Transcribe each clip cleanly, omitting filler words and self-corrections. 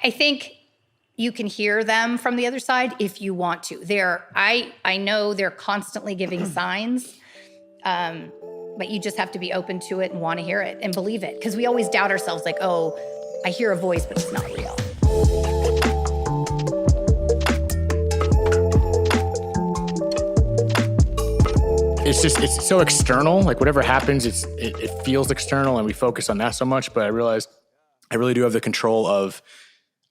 I think you can hear them from the other side if you want to. I know they're constantly giving signs, but you just have to be open to it and want to hear it and believe it. Because we always doubt ourselves, like, oh, I hear a voice, but it's not real. It's so external. Like whatever happens, it feels external, and we focus on that so much. But I realized I really do have the control of.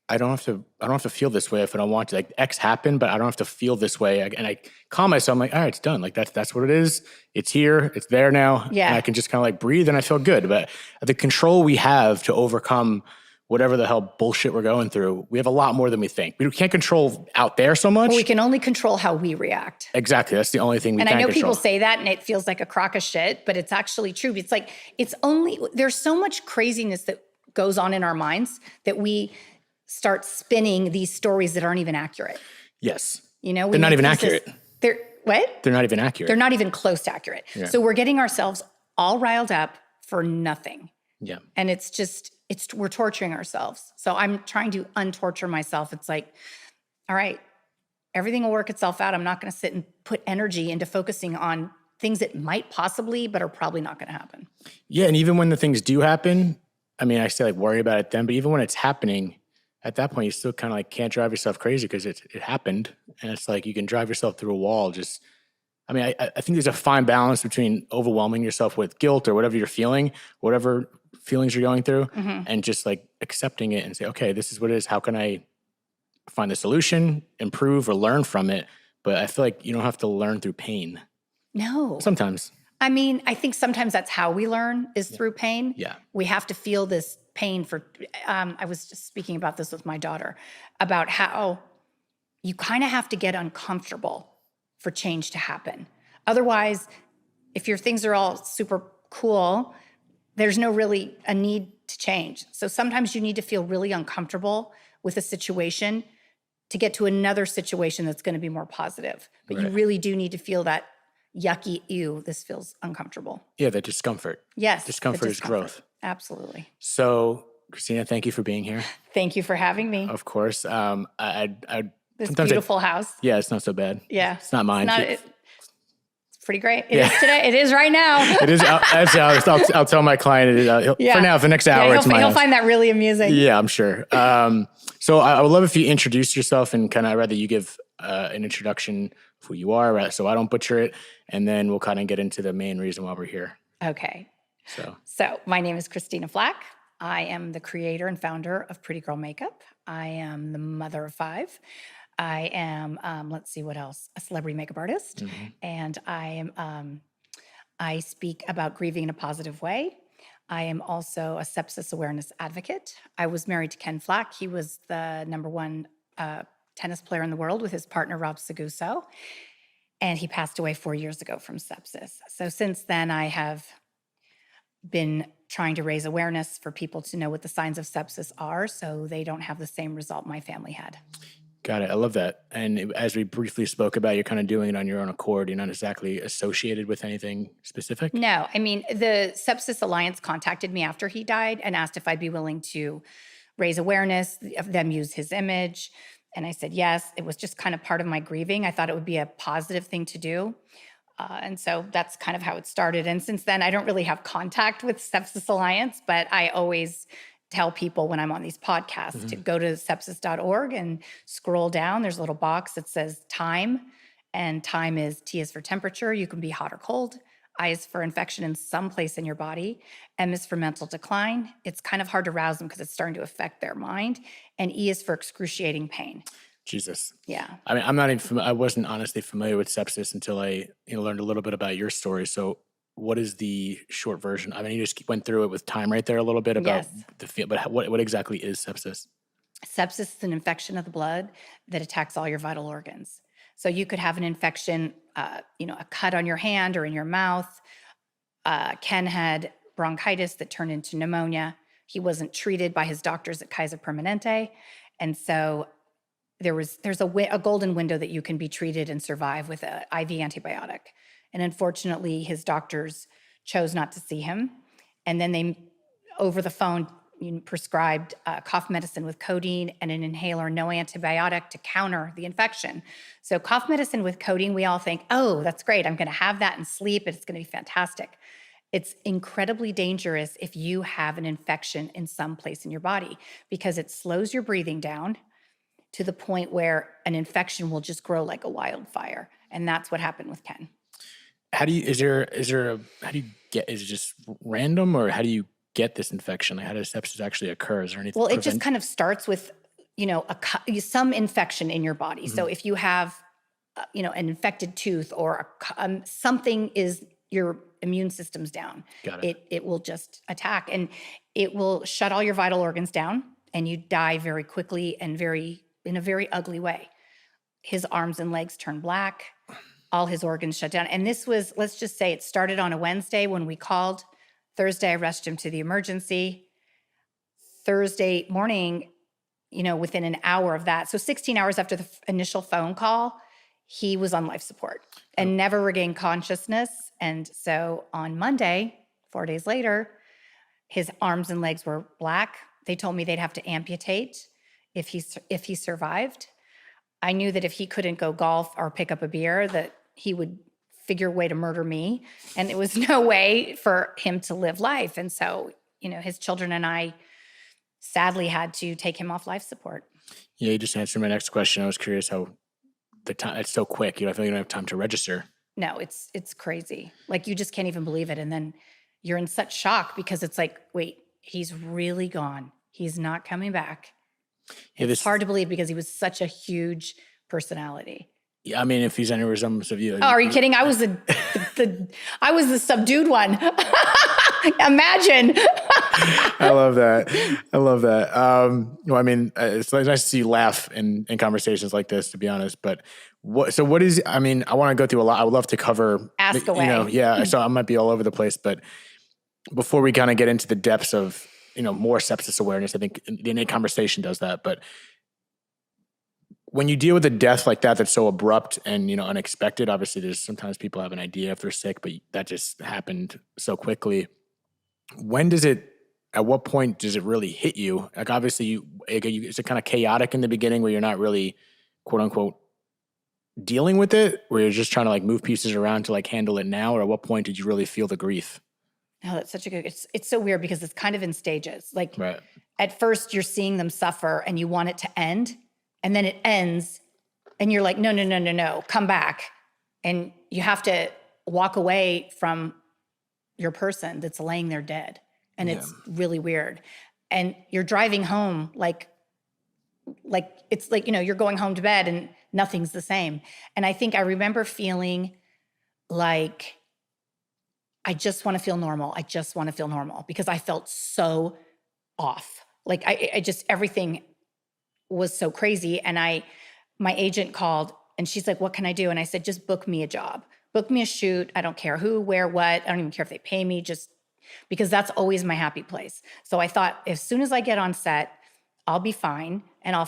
I don't have to feel this way if I don't want to. Like X happened, but I don't have to feel this way. And I calm myself. I'm like, all right, it's done. Like that's what it is. It's here. It's there now. Yeah. And I can just kind of like breathe, and I feel good. But the control we have to overcome whatever the hell bullshit we're going through, we have a lot more than we think. We can't control out there so much. Well, we can only control how we react. Exactly. That's the only thing we can control. And I know people say that and it feels like a crock of shit, but it's actually true. It's like, there's so much craziness that goes on in our minds that we start spinning these stories that aren't even accurate. Yes. You know, they're not even accurate. They're what? They're not even accurate. They're not even close to accurate. Yeah. So we're getting ourselves all riled up for nothing. Yeah. And we're torturing ourselves. So I'm trying to untorture myself. It's like, all right, everything will work itself out. I'm not going to sit and put energy into focusing on things that might possibly, but are probably not going to happen. Yeah. And even when the things do happen, I mean, I say like worry about it then, but even when it's happening, at that point, you still kind of like can't drive yourself crazy because it happened. And it's like you can drive yourself through a wall. I think there's a fine balance between overwhelming yourself with guilt or whatever you're feeling, whatever feelings you're going through, and just like accepting it and say, okay, this is what it is. How can I find the solution, improve, or learn from it? But I feel like you don't have to learn through pain. No. Sometimes. I mean, I think sometimes that's how we learn is through pain. Yeah. We have to feel this pain I was just speaking about this with my daughter, about how you kind of have to get uncomfortable for change to happen. Otherwise, if your things are all super cool, there's no really a need to change. So sometimes you need to feel really uncomfortable with a situation to get to another situation that's going to be more positive. But You really do need to feel that yucky, ew, this feels uncomfortable. Yeah, the discomfort. Yes. Discomfort is growth. Absolutely. So, Christina, thank you for being here. Thank you for having me. Of course. This beautiful house. Yeah, it's not so bad. Yeah. It's not mine. It's pretty great. It is today. It is right now. It is. I'll tell my client for now, for the next hour. He'll find that really amusing. Yeah, I'm sure. So I would love if you introduce yourself and kind of rather you give an introduction of who you are, so I don't butcher it, and then we'll kind of get into the main reason why we're here. Okay. So my name is Christina Flach. I am the creator and founder of Pretty Girl Makeup. I am the mother of 5. I am, let's see what else, a celebrity makeup artist. And I speak about grieving in a positive way. I am also a sepsis awareness advocate. I was married to Ken Flach. He was the #1 tennis player in the world with his partner, Rob Seguso. And he passed away 4 years ago from sepsis. So since then, I have been trying to raise awareness for people to know what the signs of sepsis are so they don't have the same result my family had. Got it. I love that. And as we briefly spoke about, you're kind of doing it on your own accord. You're not exactly associated with anything specific? No. I mean, the Sepsis Alliance contacted me after he died and asked if I'd be willing to raise awareness, of them use his image. And I said yes. It was just kind of part of my grieving. I thought it would be a positive thing to do. And so that's kind of how it started. And since then, I don't really have contact with Sepsis Alliance, but I always tell people when I'm on these podcasts to go to sepsis.org and scroll down. There's a little box that says time, and time is T is for temperature. You can be hot or cold. I is for infection in some place in your body. M is for mental decline. It's kind of hard to rouse them because it's starting to affect their mind. And E is for excruciating pain. Jesus. Yeah. I mean, I wasn't honestly familiar with sepsis until I learned a little bit about your story. So what is the short version? I mean, you just went through it with time right there a little bit about the field, but what exactly is sepsis? Sepsis is an infection of the blood that attacks all your vital organs. So you could have an infection, a cut on your hand or in your mouth. Ken had bronchitis that turned into pneumonia. He wasn't treated by his doctors at Kaiser Permanente. And so there's a golden window that you can be treated and survive with an IV antibiotic. And unfortunately, his doctors chose not to see him. And then they, over the phone, prescribed cough medicine with codeine and an inhaler, no antibiotic to counter the infection. So cough medicine with codeine, we all think, oh, that's great. I'm going to have that and sleep. It's going to be fantastic. It's incredibly dangerous if you have an infection in some place in your body because it slows your breathing down to the point where an infection will just grow like a wildfire. And that's what happened with Ken. How do you, how do you get, is it just random or how do you get this infection? Like how does sepsis actually occur? Is there anything? Well, it just kind of starts with, some infection in your body. Mm-hmm. So if you have, an infected tooth or something is your immune system's down, it will just attack and it will shut all your vital organs down and you die very quickly and in a very ugly way. His arms and legs turn black. All his organs shut down. And this was, let's just say it started on a Wednesday when we called. Thursday, I rushed him to the emergency. Thursday morning, within an hour of that, so 16 hours after the initial phone call, he was on life support and never regained consciousness. And so on Monday, 4 days later, his arms and legs were black. They told me they'd have to amputate if he survived. I knew that if he couldn't go golf or pick up a beer, that he would figure a way to murder me. And it was no way for him to live life. And so, his children and I sadly had to take him off life support. Yeah, you just answered my next question. I was curious how the time, it's so quick. I feel like you don't have time to register. No, it's crazy. Like you just can't even believe it. And then you're in such shock because it's like, wait, he's really gone. He's not coming back. Yeah, it's hard to believe because he was such a huge personality. Yeah, I mean, if he's any resemblance of you. Oh, are you kidding? I was I was the subdued one. Imagine. I love that. Well, I mean, it's nice to see you laugh in conversations like this, to be honest. But what is, I mean, I want to go through a lot. I would love to cover. Ask away. Yeah. So I might be all over the place, but before we kind of get into the depths of, more sepsis awareness, I think the innate conversation does that. But when you deal with a death like that, that's so abrupt and, unexpected, obviously there's sometimes people have an idea if they're sick, but that just happened so quickly. At what point does it really hit you? Like obviously is it kind of chaotic in the beginning where you're not really quote unquote dealing with it, where you're just trying to like move pieces around to like handle it now? Or at what point did you really feel the grief? Oh, that's such a good, it's so weird because it's kind of in stages. Like right. At first you're seeing them suffer and you want it to end. And then it ends and you're like, no, come back. And you have to walk away from your person that's laying there dead. And it's really weird. And you're driving home like it's like, you're going home to bed and nothing's the same. And I think I remember feeling like, I just want to feel normal. I just want to feel normal because I felt so off. Like I just, everything was so crazy. And my agent called and she's like, what can I do? And I said, just book me a job, book me a shoot. I don't care who, where, what. I don't even care if they pay me, just because that's always my happy place. So I thought as soon as I get on set, I'll be fine and I'll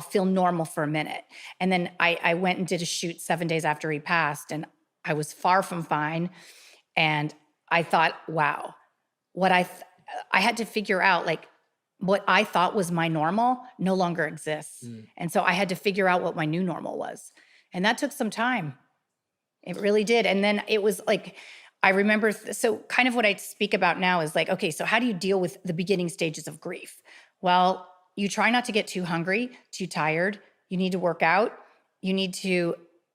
feel normal for a minute. And then I went and did a shoot 7 days after he passed and I was far from fine. And I thought, wow, I had to figure out like what I thought was my normal no longer exists. And so I had to figure out what my new normal was. And that took some time. It really did. And then it was like, I remember, so kind of what I speak about now is like, okay, so how do you deal with the beginning stages of grief? Well, you try not to get too hungry, too tired. You need to work out. You need to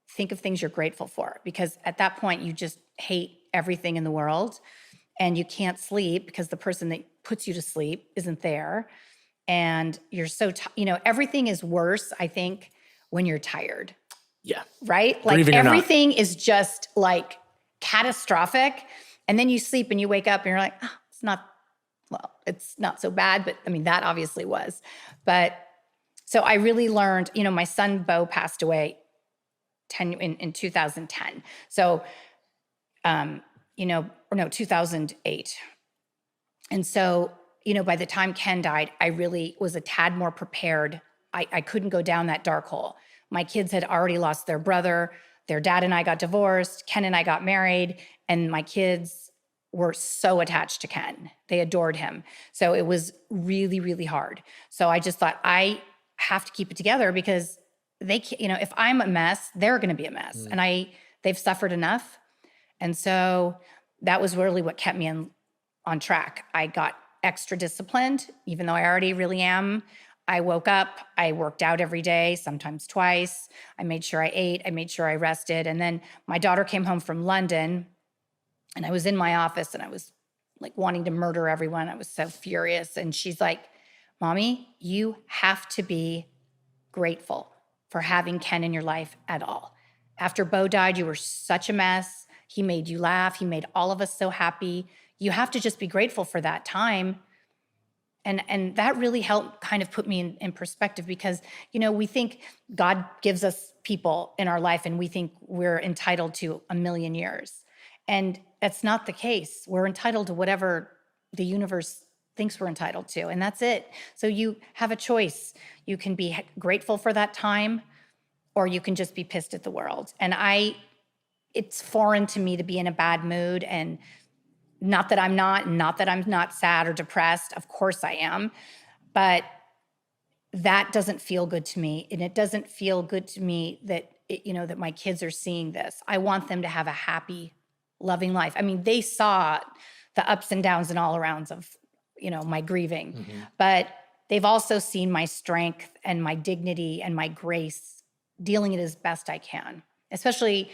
think of things you're grateful for because at that point you just hate everything in the world and you can't sleep because the person that puts you to sleep isn't there. And you're so, everything is worse, I think, when you're tired. Yeah. Right? Like everything is just like catastrophic. And then you sleep and you wake up and you're like, oh, it's not so bad. But I mean, that obviously was. But so I really learned, my son, Bo, passed away in 2010. So, 2008. And so, by the time Ken died, I really was a tad more prepared. I couldn't go down that dark hole. My kids had already lost their brother. Their dad and I got divorced. Ken and I got married. And my kids were so attached to Ken. They adored him. So it was really, really hard. So I just thought, I have to keep it together because they can't, if I'm a mess, they're going to be a mess. And they've suffered enough. And so that was really what kept me on track. I got extra disciplined, even though I already really am. I woke up, I worked out every day, sometimes twice. I made sure I ate, I made sure I rested. And then my daughter came home from London, and I was in my office and I was like wanting to murder everyone. I was so furious. And she's like, Mommy, you have to be grateful for having Ken in your life at all. After Bo died, you were such a mess. He made you laugh. He made all of us so happy. You have to just be grateful for that time. And that really helped kind of put me in perspective because, we think God gives us people in our life and we think we're entitled to a million years. And that's not the case. We're entitled to whatever the universe thinks we're entitled to, and that's it. So you have a choice. You can be grateful for that time, or you can just be pissed at the world. And it's foreign to me to be in a bad mood, and not that I'm not sad or depressed. Of course I am, but that doesn't feel good to me. And it doesn't feel good to me that, that my kids are seeing this. I want them to have a happy, loving life. I mean, they saw the ups and downs and all arounds of, my grieving, but they've also seen my strength and my dignity and my grace, dealing it as best I can, especially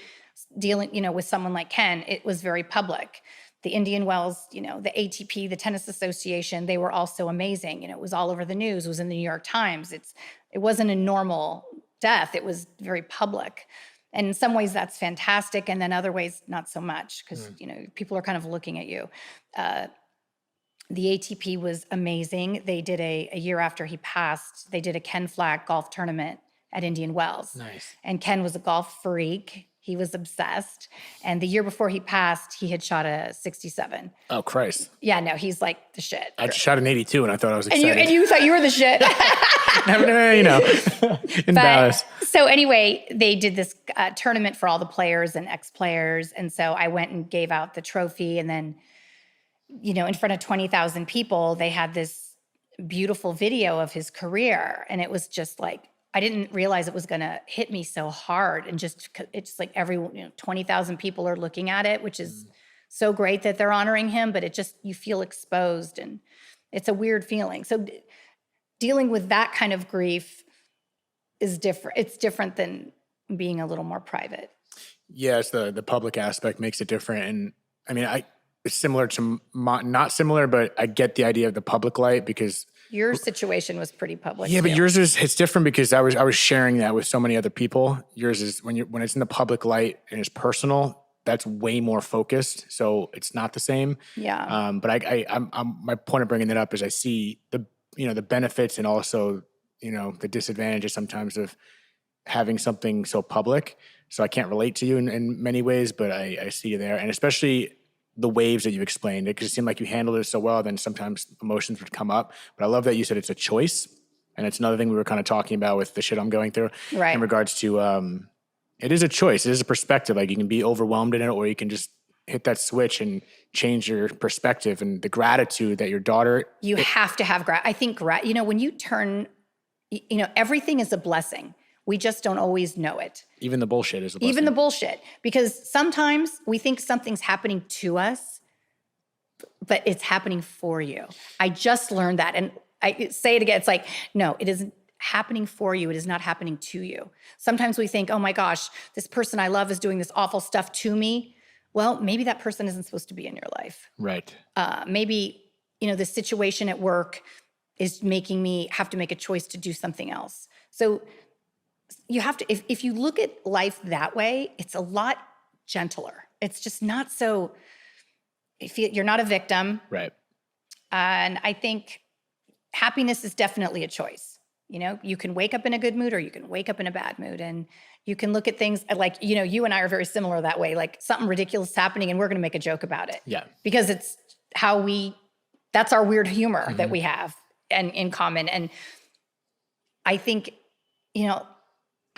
dealing, with someone like Ken. It was very public. The Indian Wells, the ATP, the Tennis Association, they were also amazing. It was all over the news. It was in the New York Times. It wasn't a normal death. It was very public. And in some ways that's fantastic. And then other ways, not so much because, people are kind of looking at you. The ATP was amazing. They did a year after he passed, they did a Ken Flach golf tournament at Indian Wells. Nice. And Ken was a golf freak. He was obsessed. And the year before he passed, he had shot a 67. Oh, Christ. Yeah, no, he's like the shit. I shot an 82 and I thought I was excited. And you thought you were the shit. Embarrassed. So anyway, they did this tournament for all the players and ex-players. And so I went and gave out the trophy. And then, in front of 20,000 people, they had this beautiful video of his career. And it was just like, I didn't realize it was going to hit me so hard. And it's just like 20,000 people are looking at it, which is so great that they're honoring him, but you feel exposed and it's a weird feeling. So dealing with that kind of grief is different. It's different than being a little more private. Yes, the public aspect makes it different. And I mean, it's similar to not similar, but I get the idea of the public light because your situation was pretty public. Yeah, too. but yours it's different because I was sharing that with so many other people. Yours is when it's in the public light and it's personal, that's way more focused. So it's not the same. Yeah. But I'm my point of bringing that up is I see the benefits and also the disadvantages sometimes of having something so public. So I can't relate to you in many ways, but I see you there, and especially the waves that you explained, because it seemed like you handled it so well, then sometimes emotions would come up. But I love that you said it's a choice. And it's another thing we were kind of talking about with the shit I'm going through in regards to, it is a choice. It is a perspective. Like you can be overwhelmed in it, or you can just hit that switch and change your perspective and the gratitude that your daughter. You have to have I think, when you turn, everything is a blessing. We just don't always know it. Even the bullshit is a blessing. Even the bullshit. Because sometimes we think something's happening to us, but it's happening for you. I just learned that. And I say it again. It's like, no, it isn't happening for you. It is not happening to you. Sometimes we think, oh my gosh, this person I love is doing this awful stuff to me. Well, maybe that person isn't supposed to be in your life. Right. Maybe, the situation at work is making me have to make a choice to do something else. So you have to, if you look at life that way, it's a lot gentler. It's just not so, you're not a victim. Right. And I think happiness is definitely a choice. You can wake up in a good mood or you can wake up in a bad mood. And you can look at things like, you and I are very similar that way. Like something ridiculous happening and we're going to make a joke about it. Yeah. Because it's that's our weird humor that we have and in common. And I think,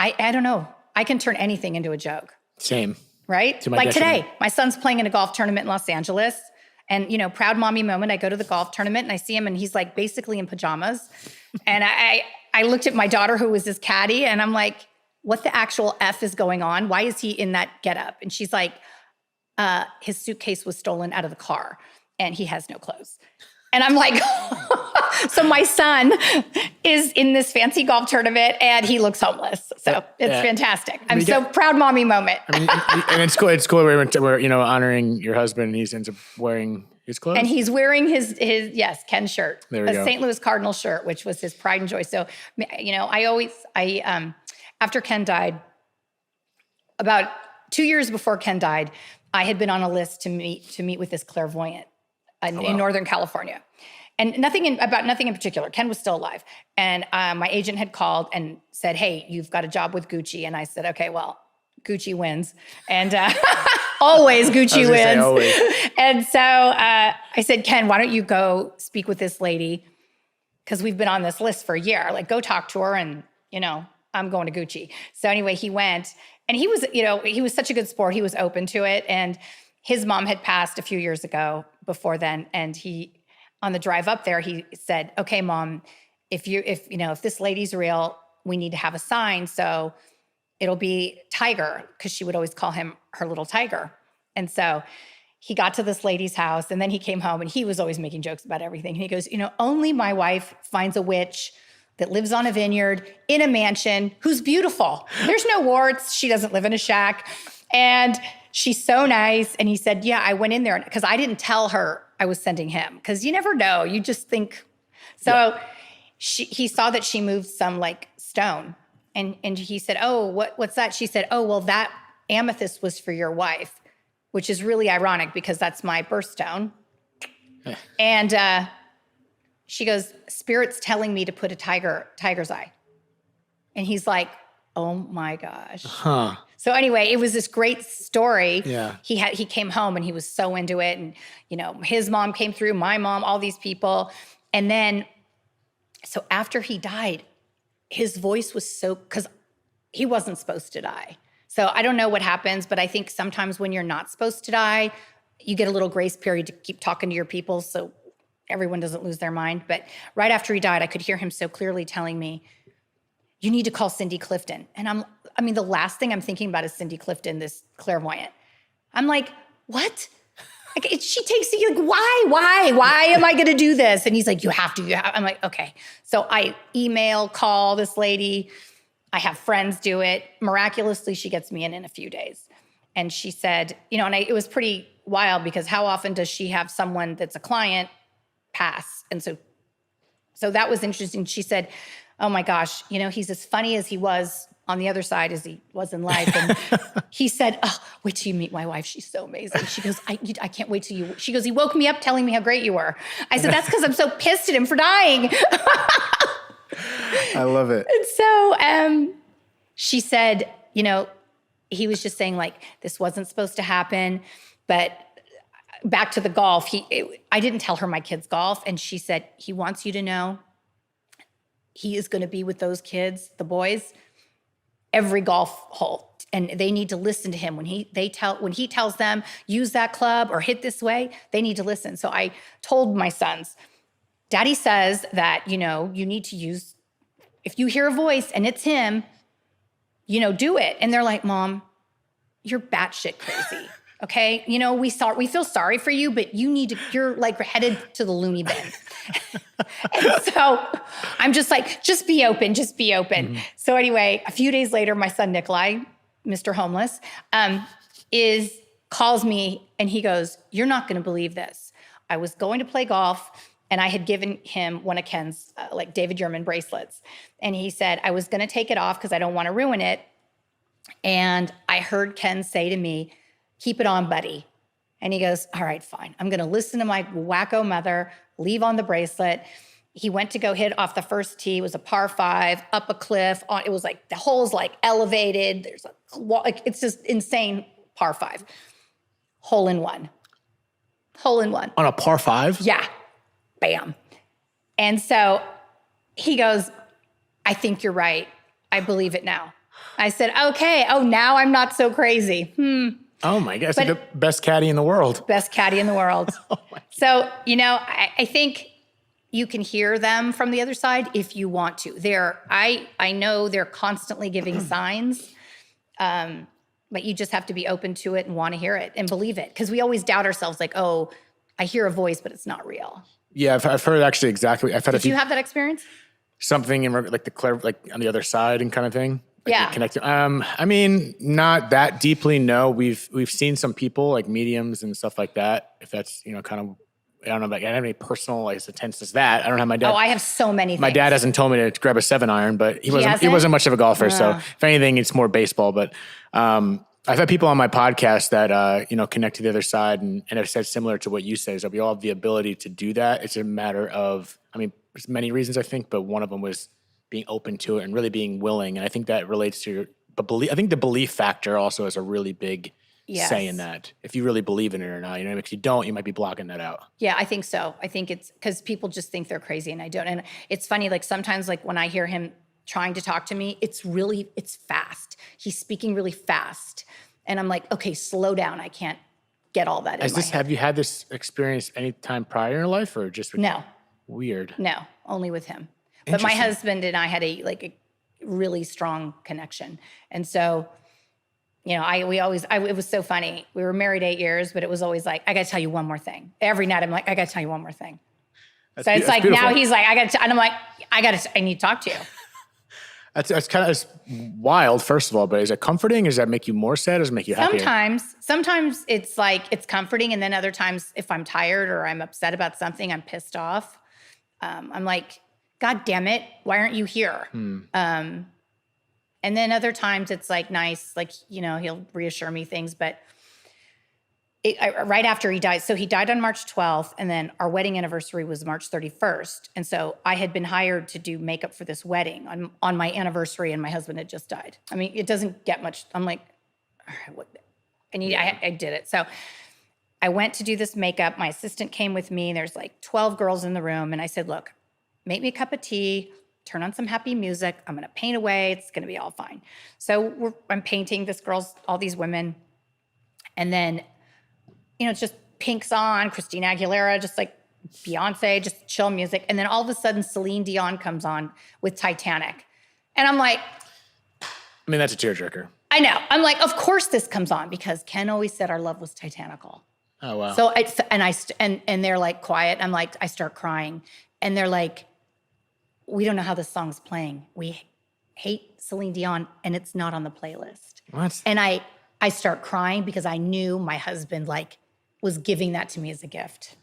I don't know. I can turn anything into a joke. Same. Right? Like today, my son's playing in a golf tournament in Los Angeles. And, proud mommy moment. I go to the golf tournament and I see him and he's like basically in pajamas. And I looked at my daughter who was his caddy and I'm like, what the actual F is going on? Why is he in that getup? And she's like, his suitcase was stolen out of the car and he has no clothes. And I'm like, so my son is in this fancy golf tournament and he looks homeless. So it's fantastic. I'm so proud mommy moment. And it's cool. It's cool. We're honoring your husband and he ends up wearing his clothes. And he's wearing his Ken shirt, there we go. St. Louis Cardinal shirt, which was his pride and joy. So, after Ken died, about 2 years before Ken died, I had been on a list to meet with this clairvoyant in Northern California. And nothing in particular. Ken was still alive. And my agent had called and said, hey, you've got a job with Gucci. And I said, okay, well, Gucci wins. And always Gucci wins. Always. And so I said, Ken, why don't you go speak with this lady? Because we've been on this list for a year. Like, go talk to her and, I'm going to Gucci. So anyway, he went and he was such a good sport. He was open to it. And his mom had passed a few years ago before then. And on the drive up there, he said, okay, Mom, if this lady's real, we need to have a sign. So it'll be Tiger, because she would always call him her little tiger. And so he got to this lady's house and then he came home and he was always making jokes about everything. And he goes, only my wife finds a witch that lives on a vineyard in a mansion who's beautiful. There's no warts. She doesn't live in a shack. And she's so nice. And he said, yeah, I went in there because I didn't tell her I was sending him because you never know. You just think. So he saw that she moved some like stone. And he said, oh, what's that? She said, oh, well, that amethyst was for your wife, which is really ironic because that's my birthstone. And she goes, Spirit's telling me to put a tiger's eye. And he's like, oh my gosh. Huh. So anyway, it was this great story. Yeah. He came home and he was so into it. And, his mom came through, my mom, all these people. And then, so after he died, his voice was because he wasn't supposed to die. So I don't know what happens, but I think sometimes when you're not supposed to die, you get a little grace period to keep talking to your people so everyone doesn't lose their mind. But right after he died, I could hear him so clearly telling me, you need to call Cindy Clifton. And the last thing I'm thinking about is Cindy Clifton, this clairvoyant. I'm like, what? She takes you, like, why am I going to do this? And he's like, you have to. I'm like, okay. So I call this lady. I have friends do it. Miraculously, she gets me in a few days. And she said, it was pretty wild because how often does she have someone that's a client pass? And so that was interesting. She said, oh my gosh, he's as funny as he was on the other side as he was in life. And he said, oh, wait till you meet my wife. She's so amazing. She goes, I can't wait till you. She goes, he woke me up telling me how great you were. I said, that's because I'm so pissed at him for dying. I love it. And so she said, he was just saying like, this wasn't supposed to happen. But back to the golf, I didn't tell her my kids' golf. And she said, he wants you to know he is going to be with those kids, the boys, every golf hole. And they need to listen to him when he tells them, use that club or hit this way, they need to listen. So I told my sons, Daddy says that, you need to use, if you hear a voice and it's him, do it. And they're like, Mom, you're batshit crazy. Okay. We feel sorry for you, but you're like headed to the loony bin. And so I'm just like, just be open. Mm-hmm. So anyway, a few days later, my son, Nikolai, Mr. Homeless, calls me and he goes, you're not going to believe this. I was going to play golf and I had given him one of Ken's like David Yurman bracelets. And he said, I was going to take it off because I don't want to ruin it. And I heard Ken say to me, keep it on, buddy. And he goes, all right, fine. I'm going to listen to my wacko mother, leave on the bracelet. He went to go hit off the first tee. It was a par 5, up a cliff. It was like the hole's like elevated. There's it's just insane par 5. Hole in one. On a par 5? Yeah. Bam. And so he goes, I think you're right. I believe it now. I said, okay. Oh, now I'm not so crazy. Oh my God. It's like the best caddy in the world. Best caddy in the world. So, I think you can hear them from the other side if you want to. I know they're constantly giving signs, but you just have to be open to it and want to hear it and believe it. Because we always doubt ourselves, like, oh, I hear a voice, but it's not real. Yeah, I've heard actually exactly. Did you have that experience? Something in like like on the other side and kind of thing. Like Yeah. Connected. I mean, not that deeply. No, we've seen some people like mediums and stuff like that. If that's kind of. I don't know, like I don't have any personal attempts as that. I don't have my dad. Oh, I have so many things. My dad hasn't told me to grab a 7-iron, but he wasn't much of a golfer. So if anything, it's more baseball. But I've had people on my podcast that connect to the other side and have said similar to what you said, is that we all have the ability to do that. It's a matter of, there's many reasons I think, but one of them was being open to it and really being willing. And I think that relates to the belief. I think the belief factor also is a really big say in that, if you really believe in it or not. If you don't, you might be blocking that out. Yeah, I think so. I think it's because people just think they're crazy and I don't. And it's funny, like sometimes like when I hear him trying to talk to me, it's fast. He's speaking really fast. And I'm like, okay, slow down. I can't get all that in my head. Have you had this experience any time prior in your life or just with No. Weird? No, only with him. But my husband and I had a really strong connection. And so it was so funny. We were married 8 years, but it was always like, I got to tell you one more thing. Every night I'm like, I got to tell you one more thing. So it's like, beautiful. Now he's like, and I'm like, I need to talk to you. That's kind of wild, first of all, but is it comforting? Does that make you more sad? Does it make you happier? Sometimes it's like, it's comforting. And then other times if I'm tired or I'm upset about something, I'm pissed off. I'm like, God damn it. Why aren't you here? And then other times it's like nice, like, he'll reassure me things, but right after he died, so he died on March 12th and then our wedding anniversary was March 31st. And so I had been hired to do makeup for this wedding on my anniversary and my husband had just died. It doesn't get much. I'm like, all right, what? And I did it. So I went to do this makeup. My assistant came with me. There's like 12 girls in the room. And I said, look, make me a cup of tea, turn on some happy music. I'm going to paint away. It's going to be all fine. So I'm painting all these women. And then, it's just Pink's on, Christina Aguilera, just like Beyonce, just chill music. And then all of a sudden Celine Dion comes on with Titanic. And I'm like. That's a tearjerker. I know. I'm like, of course this comes on because Ken always said our love was Titanical. Oh, wow. So and they're like quiet. I'm like, I start crying. And they're like, we don't know how this song's playing. We hate Celine Dion and it's not on the playlist. What? And I start crying because I knew my husband was giving that to me as a gift.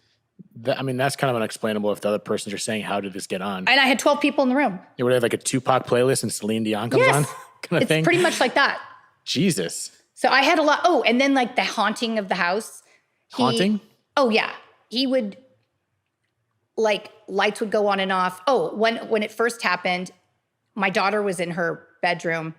That's kind of unexplainable if the other persons are saying, how did this get on? And I had 12 people in the room. You would have like a Tupac playlist and Celine Dion comes on? Kind of thing? It's pretty much like that. Jesus. So I had a lot. Oh, and then like the haunting of the house. Haunting? Oh, yeah. He would, lights would go on and off. Oh, when it first happened, my daughter was in her bedroom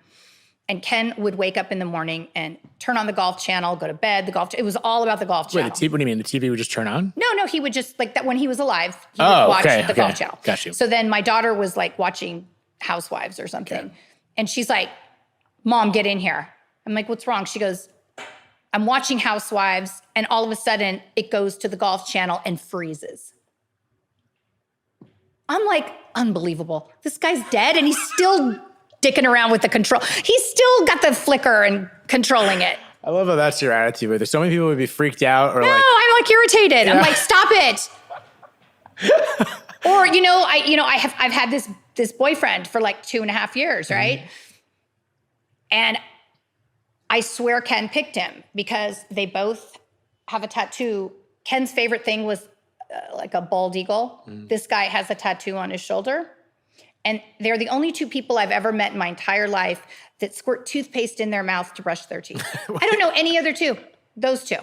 and Ken would wake up in the morning and turn on the golf channel, go to bed, it was all about the golf channel. Wait, what do you mean? The TV would just turn on? No, he would just, like that when he was alive, he would watch the golf channel. Got you. So then my daughter was watching Housewives or something. Okay. And she's like, Mom, get in here. I'm like, what's wrong? She goes, I'm watching Housewives and all of a sudden it goes to the golf channel and freezes. I'm like, unbelievable. This guy's dead and he's still dicking around with the control. He's still got the flicker and controlling it. I love how that's your attitude with it. So many people would be freaked out or no, I'm irritated. Yeah. I'm like, stop it. Or, I've had this boyfriend for 2.5 years, right? And I swear Ken picked him because they both have a tattoo. Ken's favorite thing was like a bald eagle. This guy has a tattoo on his shoulder. And they're the only two people I've ever met in my entire life that squirt toothpaste in their mouth to brush their teeth. I don't know any other two. Those two.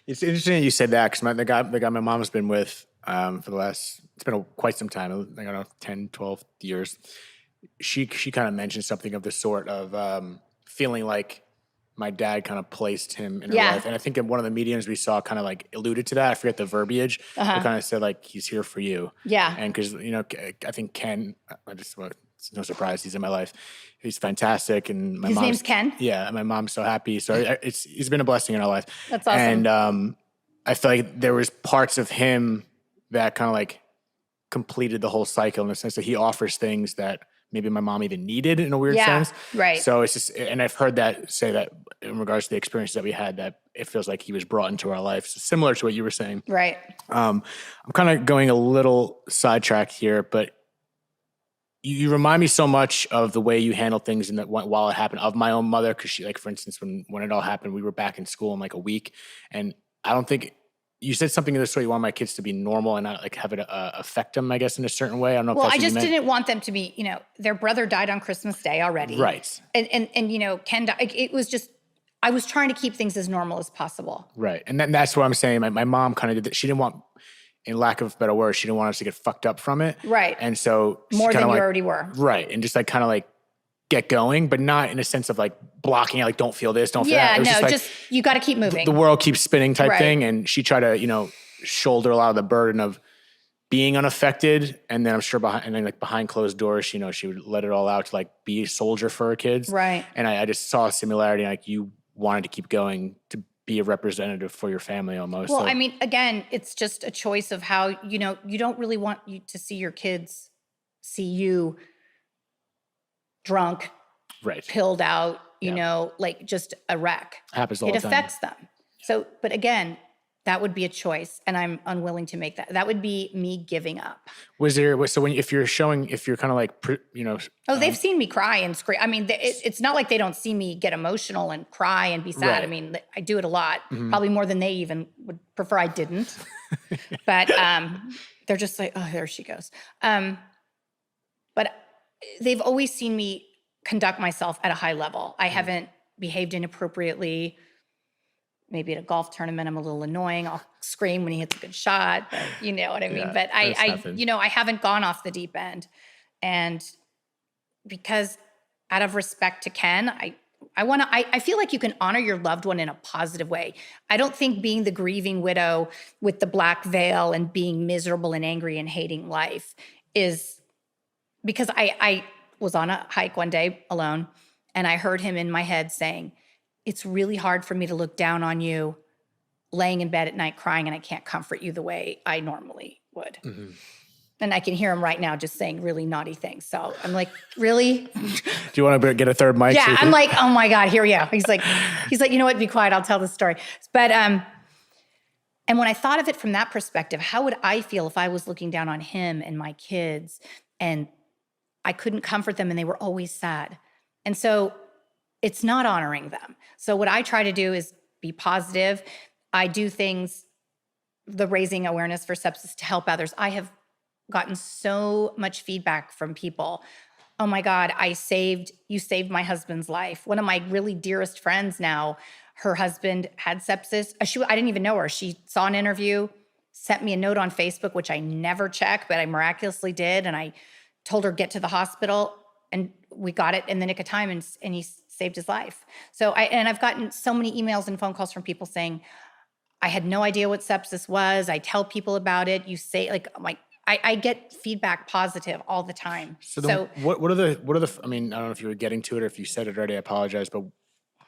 It's interesting that you said that because the guy my mom's been with for the last, it's been quite some time, I don't know, 10, 12 years. She kind of mentioned something of the sort of feeling like my dad kind of placed him in her life. And I think in one of the mediums we saw kind of alluded to that. I forget the verbiage. It kind of said he's here for you. Yeah. And because, I think Ken, it's no surprise he's in my life. He's fantastic, and my His mom's name's Ken? Yeah, and my mom's so happy. So he's been a blessing in our life. That's awesome. And I feel like there was parts of him that kind of like completed the whole cycle in the sense that he offers things that maybe my mom even needed in a weird sense. Right. So it's just, and I've heard that say that in regards to the experiences that we had, that it feels like he was brought into our life. So similar to what you were saying. Right. I'm kind of going a little sidetracked here, but you remind me so much of the way you handle things while it happened, of my own mother. Cause she, like, for instance, when it all happened, we were back in school in like a week, and I don't think you said something in the story. You want my kids to be normal and not like have it affect them, I guess, in a certain way. I don't know. Well, if that's I what you just meant. didn't want them to be, their brother died on Christmas Day already. Right. And Ken died. It was just, I was trying to keep things as normal as possible. Right. And then that's what I'm saying. My mom kind of did that. She didn't want, in lack of better words, she didn't want us to get fucked up from it. Right. And so more than you already were. Right. And just like kind of like get going, but not in a sense of like blocking it, like don't feel this, don't feel that. Yeah, no, just you got to keep moving. The world keeps spinning type Right. thing. And she tried to, shoulder a lot of the burden of being unaffected. And then I'm sure behind closed doors, she would let it all out to like be a soldier for her kids. Right. And I just saw a similarity. Like you wanted to keep going to be a representative for your family almost. Well, so, I mean, again, it's just a choice of how, you don't really want you to see your kids see you drunk, right. pilled out, like just a wreck. Happens all it the time. affects them. So, but again, that would be a choice, and I'm unwilling to make that. That would be me giving up. So if you're kind of like, they've seen me cry and scream. I mean, it's not like they don't see me get emotional and cry and be sad. Right. I mean, I do it a lot, Mm-hmm. probably more than they even would prefer I didn't. But they're just like, oh, there she goes. But they've always seen me conduct myself at a high level. I haven't behaved inappropriately. Maybe at a golf tournament, I'm a little annoying. I'll scream when he hits a good shot, but you know what I mean? Yeah, but nothing. I haven't gone off the deep end. And because out of respect to Ken, I feel like you can honor your loved one in a positive way. I don't think being the grieving widow with the black veil and being miserable and angry and hating life is, because I was on a hike one day alone, and I heard him in my head saying, it's really hard for me to look down on you laying in bed at night crying, and I can't comfort you the way I normally would. Mm-hmm. And I can hear him right now just saying really naughty things. So I'm like, really? Do you want to get a third mic? Yeah, I'm like, oh my God, here we go. He's like, you know what? Be quiet. I'll tell the story. But and when I thought of it from that perspective, how would I feel if I was looking down on him and my kids, and I couldn't comfort them and they were always sad? And so it's not honoring them. So what I try to do is be positive. I do things, the raising awareness for sepsis to help others. I have gotten so much feedback from people. Oh my God, you saved my husband's life. One of my really dearest friends now, her husband had sepsis. I didn't even know her. She saw an interview, sent me a note on Facebook, which I never check, but I miraculously did. And I told her, get to the hospital. And we got it in the nick of time, and he saved his life. So I've gotten so many emails and phone calls from people saying, I had no idea what sepsis was. I tell people about it. You say, I get feedback positive all the time. So what are the, I mean, I don't know if you were getting to it or if you said it already, I apologize, but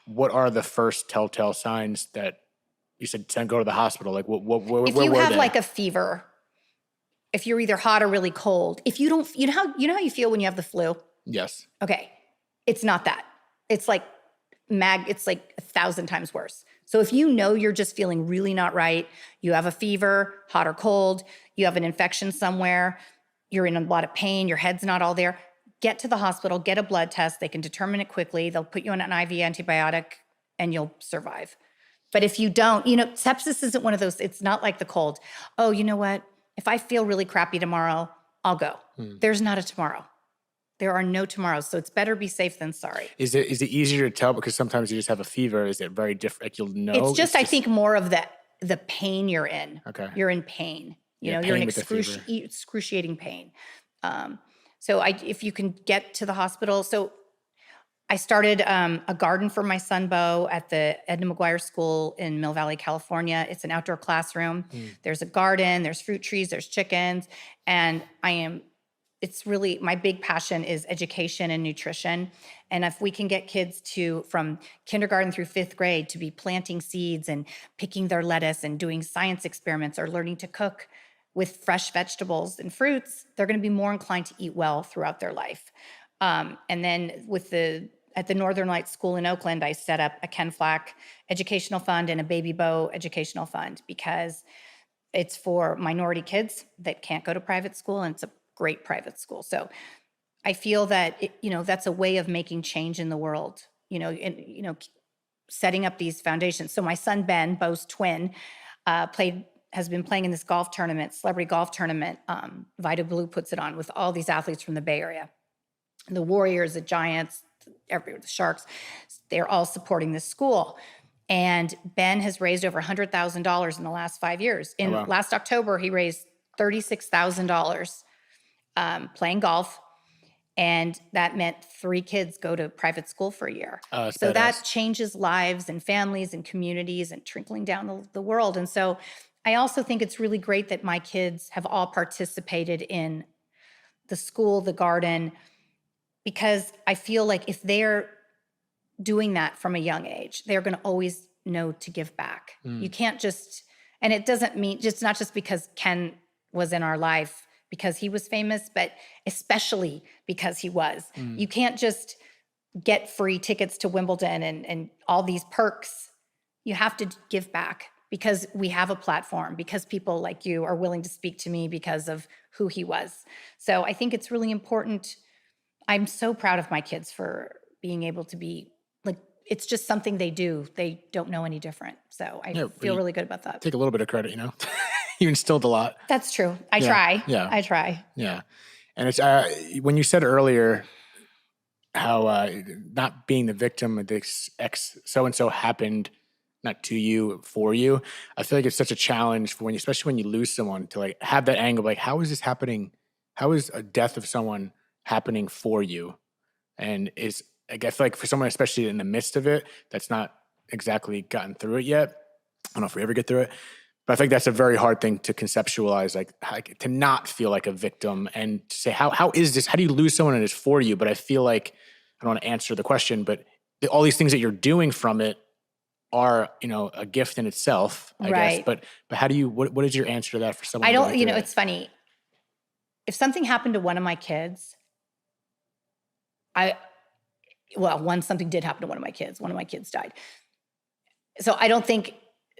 what are the first telltale signs that you said to go to the hospital? Like where if you were have they? like a fever, if you're either hot or really cold, if you don't, you know how you feel when you have the flu? Yes. Okay. It's not that. It's like it's like 1,000 times worse. So if you know you're just feeling really not right, you have a fever, hot or cold, you have an infection somewhere, you're in a lot of pain, your head's not all there, get to the hospital, get a blood test. They can determine it quickly. They'll put you on an IV antibiotic and you'll survive. But if you don't, sepsis isn't one of those, it's not like the cold. Oh, you know what? If I feel really crappy tomorrow, I'll go. There's not a tomorrow. There are no tomorrows, so it's better be safe than sorry. Is it easier to tell because sometimes you just have a fever? Is it very different? Like you'll know. It's just I think more of the pain you're in. Okay. You're in pain. You're pain in with the fever. excruciating pain. So if you can get to the hospital. So I started a garden for my son, Bo, at the Edna McGuire School in Mill Valley, California. It's an outdoor classroom. There's a garden, there's fruit trees, there's chickens. And it's really, my big passion is education and nutrition. And if we can get kids to, from kindergarten through 5th grade, to be planting seeds and picking their lettuce and doing science experiments or learning to cook with fresh vegetables and fruits, they're going to be more inclined to eat well throughout their life. And then at the Northern Lights School in Oakland, I set up a Ken Flach educational fund and a Baby Bow educational fund, because it's for minority kids that can't go to private school, and it's a great private school. So I feel that that's a way of making change in the world. Setting up these foundations. So my son Ben, Bo's twin, has been playing in this golf tournament, celebrity golf tournament. Vita Blue puts it on with all these athletes from the Bay Area, the Warriors, the Giants, the Sharks. They're all supporting this school. And Ben has raised over $100,000 in the last 5 years. Last October, he raised $36,000 playing golf. And that meant 3 kids go to private school for a year. So that changes lives and families and communities and trickling down the world. And so I also think it's really great that my kids have all participated in the school, the garden, because I feel like if they're doing that from a young age, they're going to always know to give back. You can't just, and it doesn't mean not just because Ken was in our life because he was famous, but especially because he was. You can't just get free tickets to Wimbledon and all these perks. You have to give back because we have a platform, because people like you are willing to speak to me because of who he was. So I think it's really important. I'm so proud of my kids for being able to be like, it's just something they do. They don't know any different. So I feel really good about that. Take a little bit of credit, You instilled a lot. That's true. I try. Yeah. I try. Yeah. And it's when you said earlier how not being the victim of this so-and-so happened not to you, for you, I feel like it's such a challenge for especially when you lose someone, to like have that angle, like, how is this happening? How is a death of someone happening for you? And I feel like for someone, especially in the midst of it, that's not exactly gotten through it yet. I don't know if we ever get through it, but I think that's a very hard thing to conceptualize, like to not feel like a victim and to say, how is this? How do you lose someone and it's for you? But I feel like, I don't want to answer the question, but all these things that you're doing from it are, a gift in itself, I guess. But how do you, what is your answer to that for someone? I don't, it's funny. If something happened to one of my kids, something did happen to one of my kids. One of my kids died. So I don't think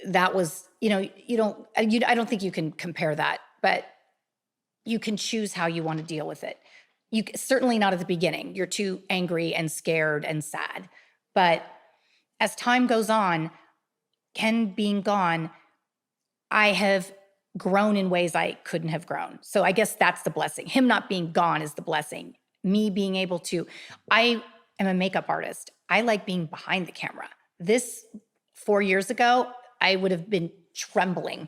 that was, I don't think you can compare that, but you can choose how you want to deal with it. You certainly not at the beginning. You're too angry and scared and sad. But as time goes on, Ken being gone, I have grown in ways I couldn't have grown. So I guess that's the blessing. Him not being gone is the blessing. Me being able to, I am a makeup artist. I like being behind the camera. This 4 years ago, I would have been trembling.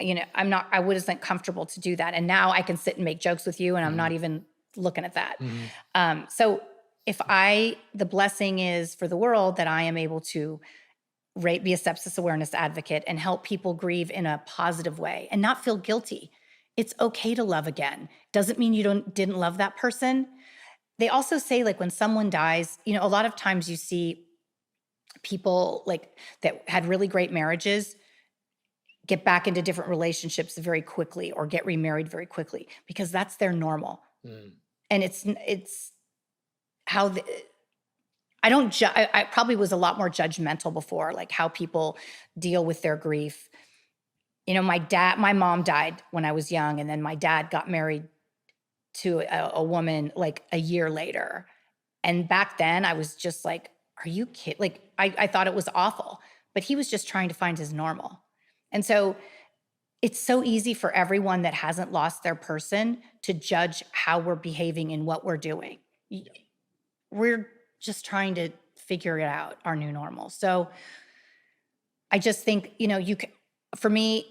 I wasn't comfortable to do that. And now I can sit and make jokes with you and I'm not even looking at that. So the blessing is for the world that I am able to be a sepsis awareness advocate and help people grieve in a positive way and not feel guilty. It's okay to love again. Doesn't mean you didn't love that person. They also say, like, when someone dies, a lot of times you see people like that had really great marriages get back into different relationships very quickly or get remarried very quickly because that's their normal. And it's how I probably was a lot more judgmental before, like how people deal with their grief. My mom died when I was young, and then my dad got married to a woman like a year later. And back then I was just like, are you kidding? Like, I thought it was awful, but he was just trying to find his normal. And so it's so easy for everyone that hasn't lost their person to judge how we're behaving and what we're doing. We're just trying to figure it out, our new normal. So I just think, for me,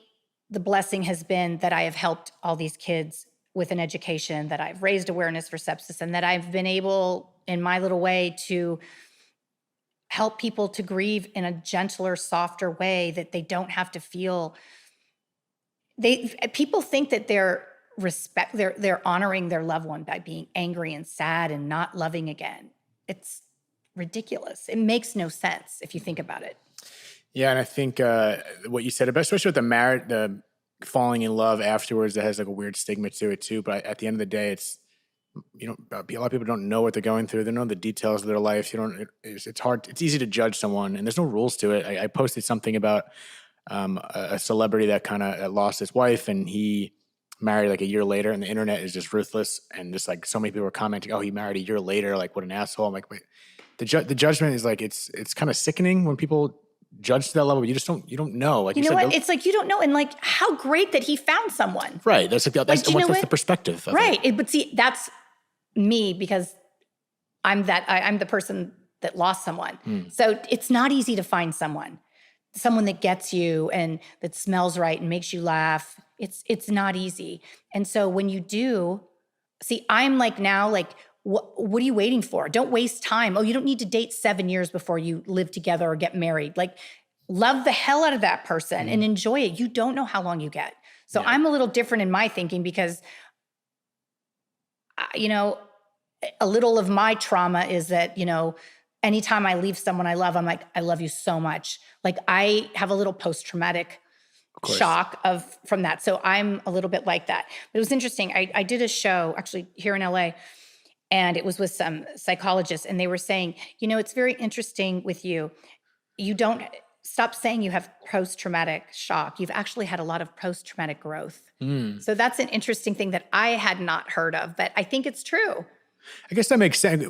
the blessing has been that I have helped all these kids with an education, that I've raised awareness for sepsis, and that I've been able, in my little way, to help people to grieve in a gentler, softer way, that they don't have to feel. People think that they're they're honoring their loved one by being angry and sad and not loving again. It's ridiculous. It makes no sense if you think about it. Yeah, and I think what you said, especially with the falling in love afterwards, that has like a weird stigma to it too. But at the end of the day, it's a lot of people don't know what they're going through. They don't know the details of their life. It's hard. It's easy to judge someone, and there's no rules to it. I posted something about a celebrity that kind of lost his wife, and he married like a year later, and the internet is just ruthless, and just like so many people were commenting, "Oh, he married a year later. Like, what an asshole!" I'm like, wait, the judgment is like it's kind of sickening when people judge to that level. You don't know. Like You know said, what? It's like you don't know, and like how great that he found someone. right? That's that's the perspective, of right? it. But see, that's me because I'm the person that lost someone. So it's not easy to find someone that gets you and that smells right and makes you laugh. It's not easy. And so when you do, see, I'm like now, like, what are you waiting for? Don't waste time. Oh, you don't need to date 7 years before you live together or get married. Like, love the hell out of that person and enjoy it. You don't know how long you get. So I'm a little different in my thinking because, a little of my trauma is that, anytime I leave someone I love, I'm like, I love you so much. Like, I have a little post-traumatic shock from that. So I'm a little bit like that. But it was interesting. I did a show actually here in LA, and it was with some psychologists, and they were saying, it's very interesting with you. You don't stop saying you have post-traumatic shock. You've actually had a lot of post-traumatic growth. So that's an interesting thing that I had not heard of, but I think it's true. I guess that makes sense.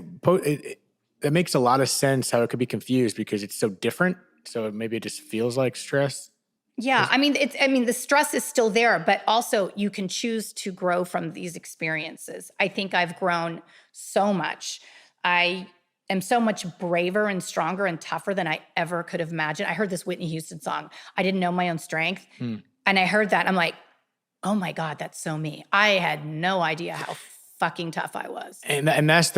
That makes a lot of sense how it could be confused because it's so different. So maybe it just feels like stress. Yeah. I mean, the stress is still there, but also you can choose to grow from these experiences. I think I've grown so much. I am so much braver and stronger and tougher than I ever could have imagined. I heard this Whitney Houston song, I Didn't Know My Own Strength. And I heard that. I'm like, oh my God, that's so me. I had no idea how fucking tough I was. And that's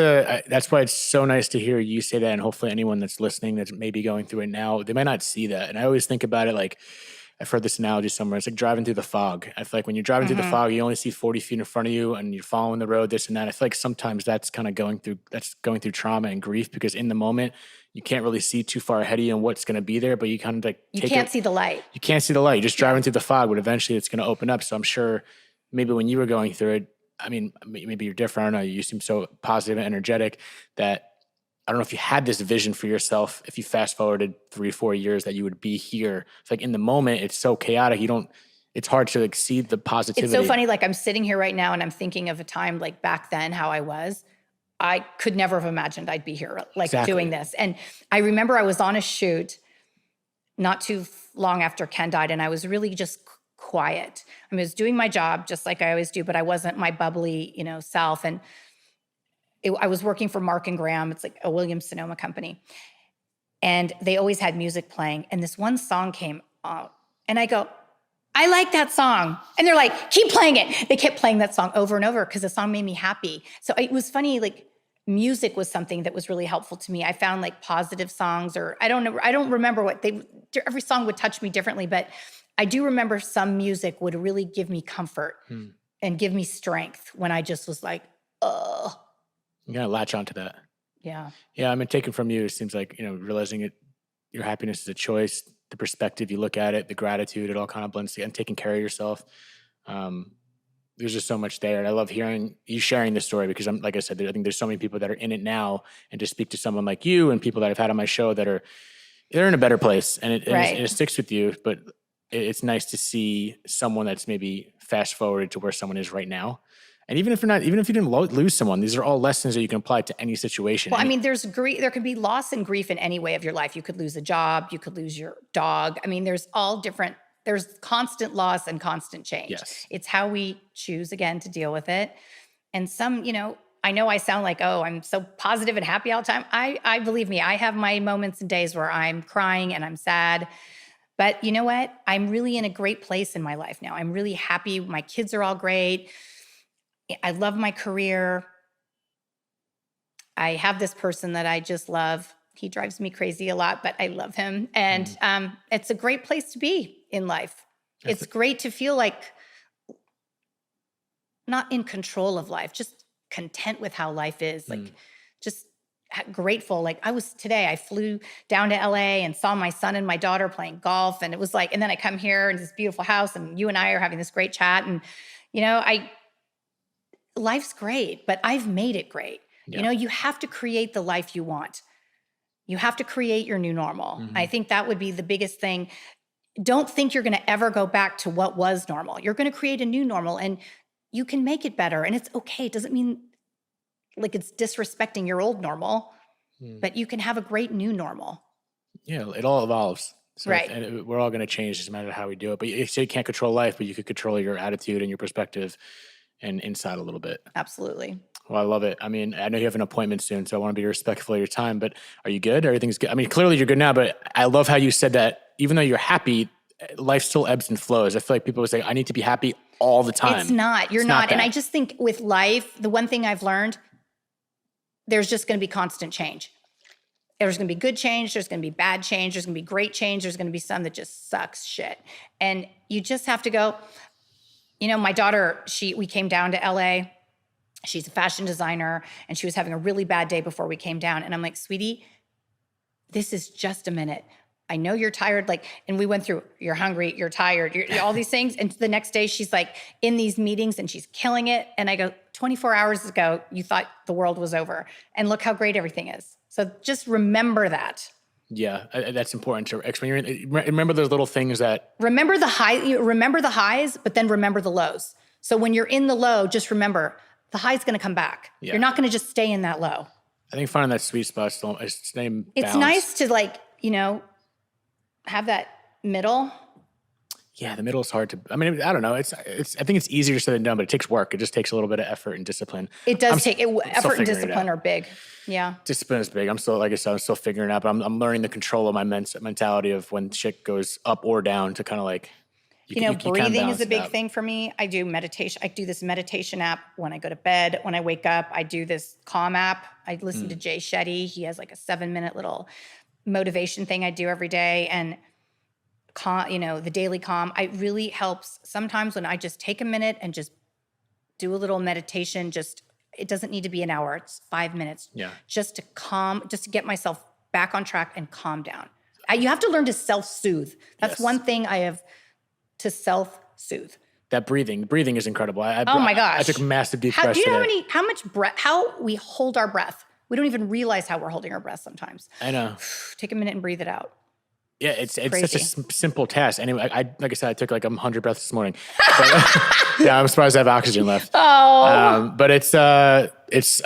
why it's so nice to hear you say that. And hopefully anyone that's listening that's maybe going through it now, they might not see that. And I always think about it like, I've heard this analogy somewhere. It's like driving through the fog. I feel like when you're driving through the fog, you only see 40 feet in front of you and you're following the road, this and that. I feel like sometimes that's kind of going through trauma and grief because in the moment you can't really see too far ahead of you and what's going to be there, but you kind of like, you can't see the light. You can't see the light. You're just driving through the fog, but eventually it's going to open up. So I'm sure maybe when you were going through it, I mean, maybe you're different. I don't know. You seem so positive and energetic that I don't know if you had this vision for yourself, if you fast forwarded 3-4 years that you would be here. It's like in the moment, it's so chaotic. It's hard to like see the positivity. It's so funny. Like I'm sitting here right now and I'm thinking of a time like back then, how I was. I could never have imagined I'd be here like doing this. And I remember I was on a shoot not too long after Ken died and I was really just quiet. I was doing my job just like I always do, but I wasn't my bubbly, self. And I was working for Mark and Graham. It's like a Williams-Sonoma company. And they always had music playing. And this one song came out. And I go, I like that song. And they're like, keep playing it. They kept playing that song over and over because the song made me happy. So it was funny, like music was something that was really helpful to me. I found like positive songs or I don't know. I don't remember every song would touch me differently, but I do remember some music would really give me comfort and give me strength when I just was like, ugh. You gotta latch onto that. Yeah. Yeah. I mean, taken from you, it seems like, realizing it, your happiness is a choice, the perspective you look at it, the gratitude, it all kind of blends together and taking care of yourself. There's just so much there. And I love hearing you sharing this story because like I said, I think there's so many people that are in it now and to speak to someone like you and people that I've had on my show they're in a better place and it sticks with you, but it's nice to see someone that's maybe fast forwarded to where someone is right now. And even if you didn't lose someone, these are all lessons that you can apply to any situation. Well, I mean, there's grief. There can be loss and grief in any way of your life. You could lose a job. You could lose your dog. I mean, there's constant loss and constant change. Yes. It's how we choose again to deal with it. And some, I know I sound like, oh, I'm so positive and happy all the time. I believe me, I have my moments and days where I'm crying and I'm sad. But you know what? I'm really in a great place in my life now. I'm really happy. My kids are all great. I love my career. I have this person that I just love. He drives me crazy a lot, but I love him. And it's a great place to be in life. It's great to feel like not in control of life, just content with how life is. Like just grateful. Like I flew down to LA and saw my son and my daughter playing golf. And it was like, and then I come here in this beautiful house and you and I are having this great chat. And, life's great, but I've made it great. Yeah. You have to create the life you want. You have to create your new normal. I think that would be the biggest thing. Don't think you're going to ever go back to what was normal. You're going to create a new normal and you can make it better. And it's okay. It doesn't mean like it's disrespecting your old normal, but you can have a great new normal. Yeah, it all evolves. So right. And we're all going to change, doesn't matter how we do it. But you can't control life, but you could control your attitude and your perspective and inside a little bit. Absolutely. Well, I love it. I mean, I know you have an appointment soon, so I want to be respectful of your time, but are you good? Everything's good? I mean, clearly you're good now, but I love how you said that even though you're happy, life still ebbs and flows. I feel like people would say, I need to be happy all the time. It's not. You're not. And I just think with life, the one thing I've learned, there's just going to be constant change. There's going to be good change. There's going to be bad change. There's going to be great change. There's going to be some that just sucks shit. And you just have to go, my daughter, we came down to LA. She's a fashion designer and she was having a really bad day before we came down. And I'm like, sweetie, this is just a minute. I know you're tired. And we went through, you're hungry, you're tired, all these things. And the next day she's like in these meetings and she's killing it. And I go, 24 hours ago, you thought the world was over. And look how great everything is. So just remember that. Yeah, that's important to remember those little things that. Remember the highs, but then remember the lows. So when you're in the low, just remember the high's going to come back. Yeah. You're not going to just stay in that low. I think finding that sweet spot is balance. It's nice to have that middle. Yeah, the middle is hard to. I mean, I don't know. I think it's easier said than done, but it takes work. It just takes a little bit of effort and discipline. It does take effort and discipline are big. Yeah, discipline is big. I'm still figuring it out. But I'm learning the control of my mentality of when shit goes up or down to kind of like. Breathing is a big thing for me. I do meditation. I do this meditation app when I go to bed. When I wake up, I do this Calm app. I listen to Jay Shetty. He has like a 7-minute little motivation thing I do every day. And the daily Calm, it really helps sometimes when I just take a minute and just do a little meditation. It doesn't need to be an hour. It's 5 minutes. Yeah. Just to get myself back on track and calm down. You have to learn to self-soothe. That's one thing I have to self-soothe. That breathing is incredible. Oh my gosh. I took massive deep breaths. Do you know how much breath, how we hold our breath? We don't even realize how we're holding our breath sometimes. I know. Take a minute and breathe it out. Yeah, it's such a simple task. Anyway, like I said, I took like 100 breaths this morning. But, yeah, I'm surprised I have oxygen left. Oh. But it's a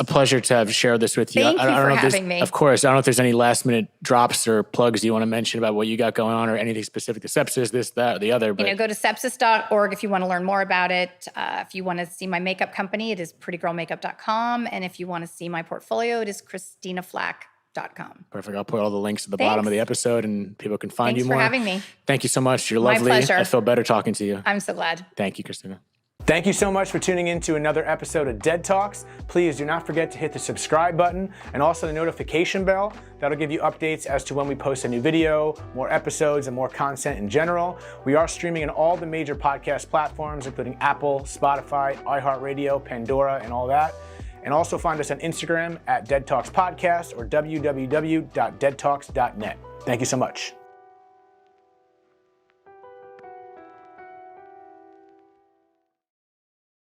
pleasure to have shared this with you. Thank you for having me. Of course. I don't know if there's any last minute drops or plugs you want to mention about what you got going on or anything specific to sepsis, this, that, or the other. But go to sepsis.org if you want to learn more about it. If you want to see my makeup company, it is prettygirlmakeup.com. And if you want to see my portfolio, it is ChristinaFlach.com. Perfect. I'll put all the links at the bottom of the episode and people can find you more. Thanks for having me. Thank you so much. You're lovely. My pleasure. I feel better talking to you. I'm so glad. Thank you, Christina. Thank you so much for tuning in to another episode of Dead Talks. Please do not forget to hit the subscribe button and also the notification bell. That'll give you updates as to when we post a new video, more episodes, and more content in general. We are streaming on all the major podcast platforms, including Apple, Spotify, iHeartRadio, Pandora, and all that. And also find us on Instagram at Dead Talks Podcast or www.deadtalks.net. Thank you so much.